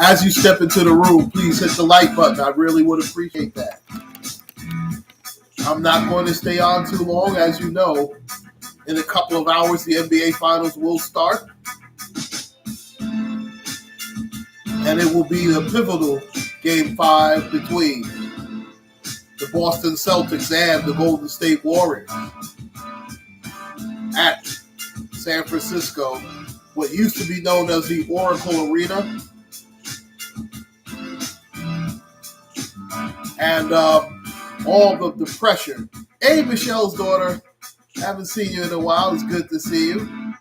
As you step into the room, please hit the like button. I really would appreciate that. I'm not going to stay on too long. As you know, in a couple of hours, the NBA Finals will start. And it will be the pivotal Game 5 between the Boston Celtics and the Golden State Warriors at San Francisco, what used to be known as the Oracle Arena. And all of the pressure. Hey, Michelle's daughter, haven't seen you in a while. It's good to see you.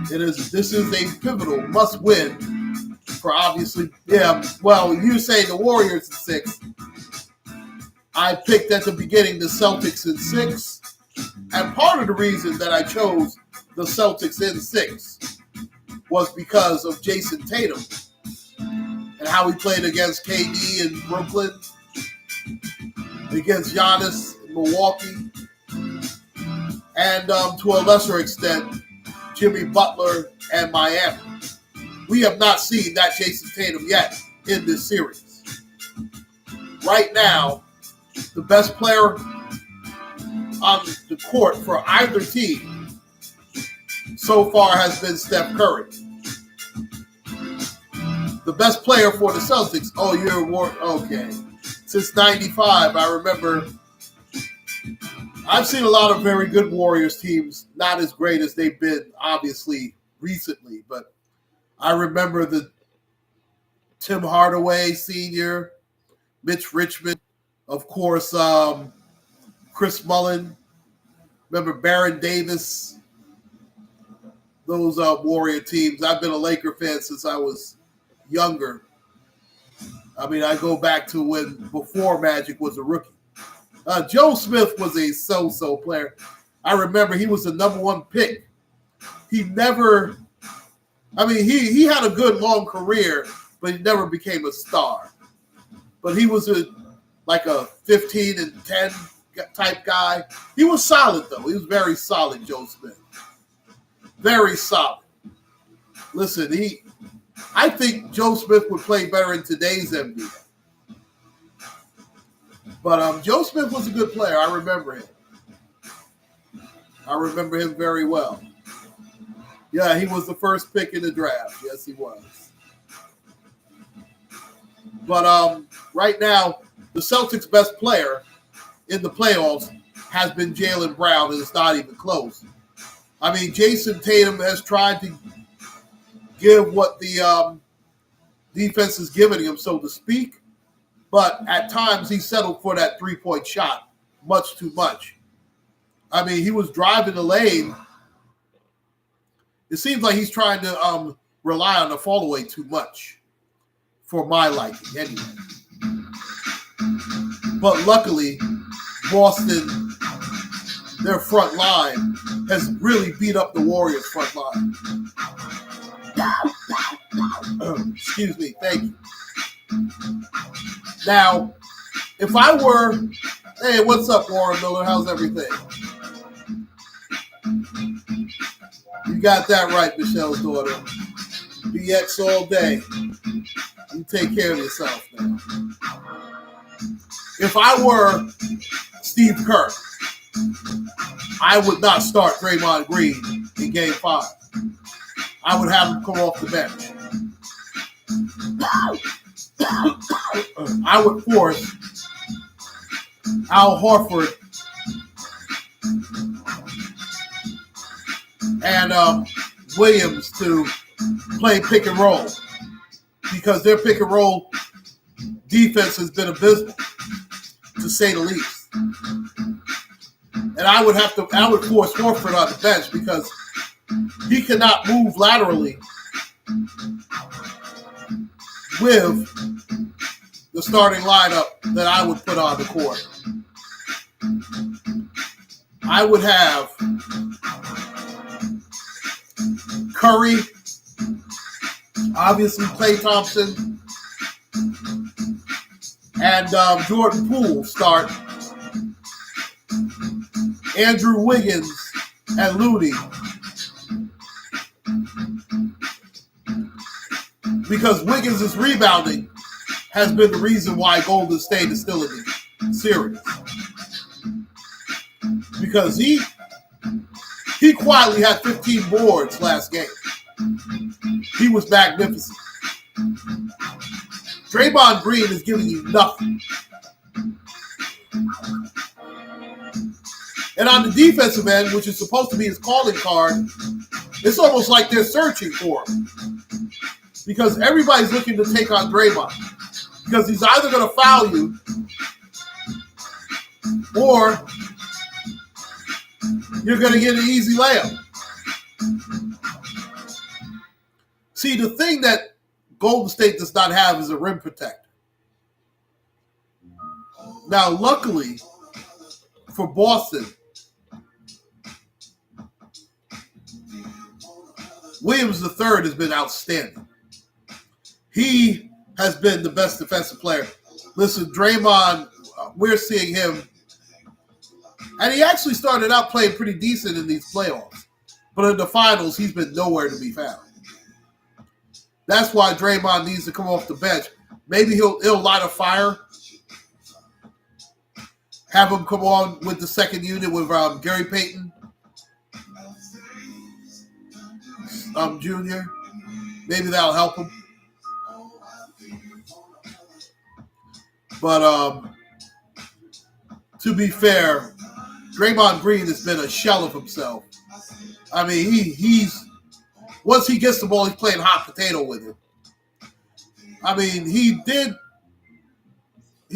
This is a pivotal must-win for obviously, well, you say the Warriors in 6. I picked at the beginning the Celtics in 6. And part of the reason that I chose the Celtics in 6 was because of Jason Tatum and how he played against KD in Brooklyn, against Giannis in Milwaukee, and to a lesser extent, Jimmy Butler and Miami. We have not seen that Jason Tatum yet in this series. Right now, the best player on the court for either team so far has been Steph Curry. The best player for the Celtics, okay. Since 95, I remember I've seen a lot of very good Warriors teams, not as great as they've been, obviously, recently. But I remember the Tim Hardaway Sr., Mitch Richmond, of course, Chris Mullin. Remember Baron Davis, those Warrior teams. I've been a Laker fan since I was younger. I mean, I go back to before Magic was a rookie. Joe Smith was a so-so player. I remember he was the number 1 pick. He never, he had a good long career, but he never became a star. But he was like a 15 and 10 type guy. He was solid, though. He was very solid, Joe Smith. Very solid. Listen, I think Joe Smith would play better in today's NBA. But Joe Smith was a good player. I remember him. I remember him very well. Yeah, he was the first pick in the draft. Yes, he was. But right now, the Celtics' best player in the playoffs has been Jaylen Brown, and it's not even close. I mean, Jason Tatum has tried to give what the defense is giving him, so to speak. But at times, he settled for that three-point shot much too much. I mean, he was driving the lane. It seems like he's trying to rely on the fall-away too much for my liking, anyway. But luckily, Boston, their front line, has really beat up the Warriors' front line. Excuse me. Thank you. Now, if I were, hey, what's up, Warren Miller? How's everything? You got that right, Michelle's daughter. BX all day. You take care of yourself now. If I were Steve Kerr, I would not start Draymond Green in Game 5. I would have him come off the bench. I would force Al Horford and Williams to play pick and roll because their pick and roll defense has been abysmal, to say the least. And I would force Horford on the bench because he cannot move laterally with the starting lineup that I would put on the court. I would have Curry, obviously Klay Thompson, and Jordan Poole start. Andrew Wiggins and Looney because Wiggins' rebounding has been the reason why Golden State is still in the series. Because he quietly had 15 boards last game. He was magnificent. Draymond Green is giving you nothing. And on the defensive end, which is supposed to be his calling card, it's almost like they're searching for him. Because everybody's looking to take on Draymond. Because he's either going to foul you or you're going to get an easy layup. See, the thing that Golden State does not have is a rim protector. Now, luckily for Boston, Williams III has been outstanding. He has been the best defensive player. Listen, Draymond, we're seeing him. And he actually started out playing pretty decent in these playoffs. But in the finals, he's been nowhere to be found. That's why Draymond needs to come off the bench. Maybe he'll light a fire. Have him come on with the second unit with Gary Payton Jr. Maybe that'll help him. But to be fair, Draymond Green has been a shell of himself. I mean, he's once he gets the ball, he's playing hot potato with it. I mean, he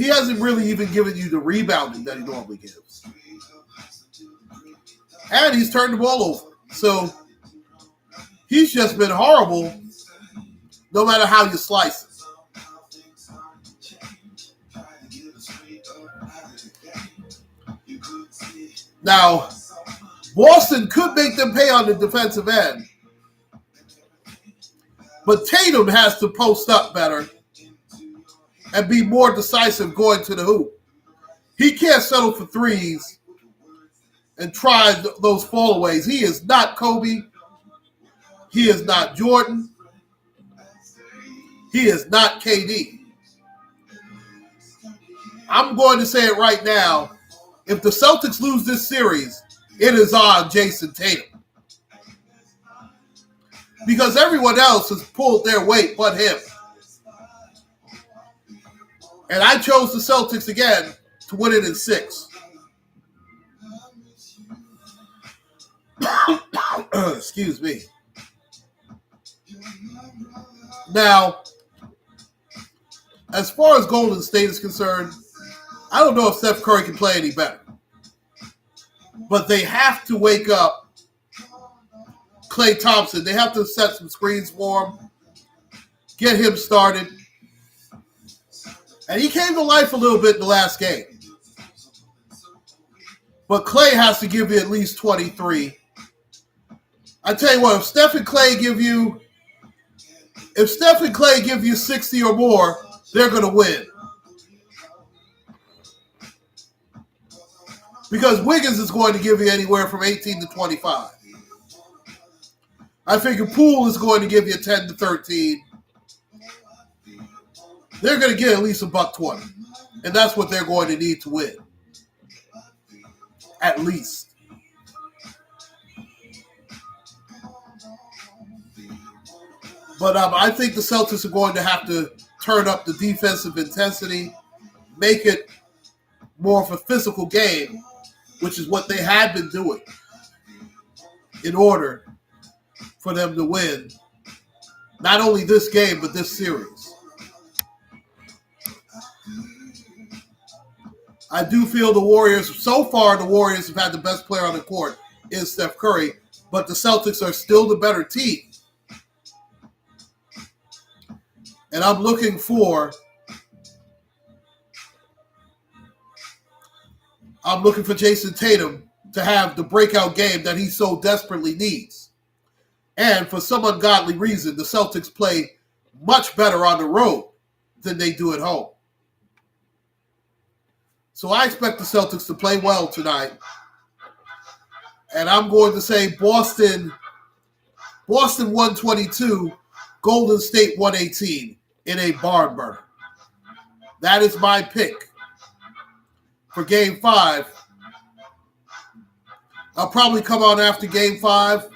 hasn't really even given you the rebounding that he normally gives. And he's turned the ball over. So he's just been horrible no matter how you slice it. Now, Boston could make them pay on the defensive end. But Tatum has to post up better and be more decisive going to the hoop. He can't settle for threes and try those fallaways. He is not Kobe. He is not Jordan. He is not KD. I'm going to say it right now. If the Celtics lose this series, it is on Jason Tatum. Because everyone else has pulled their weight but him. And I chose the Celtics again to win it in 6. Excuse me. Now, as far as Golden State is concerned, I don't know if Steph Curry can play any better. But they have to wake up Klay Thompson. They have to set some screens for him, get him started. And he came to life a little bit in the last game. But Klay has to give you at least 23. I tell you what, if Steph and Klay give you 60 or more, they're going to win. Because Wiggins is going to give you anywhere from 18 to 25. I figure Poole is going to give you 10 to 13. They're going to get at least $120. And that's what they're going to need to win. At least. But I think the Celtics are going to have to turn up the defensive intensity, make it more of a physical game, which is what they had been doing in order for them to win not only this game, but this series. I do feel the Warriors, so far the Warriors have had the best player on the court is Steph Curry, but the Celtics are still the better team. And I'm looking for Jason Tatum to have the breakout game that he so desperately needs. And for some ungodly reason, the Celtics play much better on the road than they do at home. So I expect the Celtics to play well tonight. And I'm going to say Boston 122, Golden State 118 in a barn burner. That is my pick for Game 5. I'll probably come on after Game 5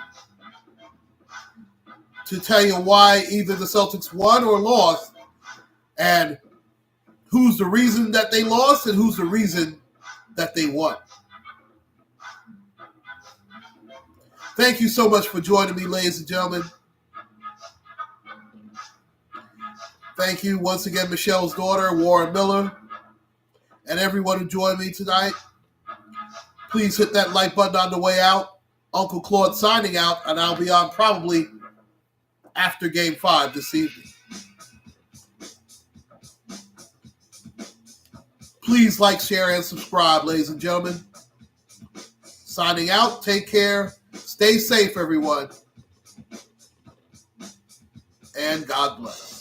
to tell you why either the Celtics won or lost, and who's the reason that they lost and who's the reason that they won. Thank you so much for joining me, ladies and gentlemen. Thank you once again, Michelle's daughter, Warren Miller, and everyone who joined me tonight. Please hit that like button on the way out. Uncle Claude signing out, and I'll be on probably after Game 5 this evening. Please like, share, and subscribe, ladies and gentlemen. Signing out. Take care. Stay safe, everyone. And God bless.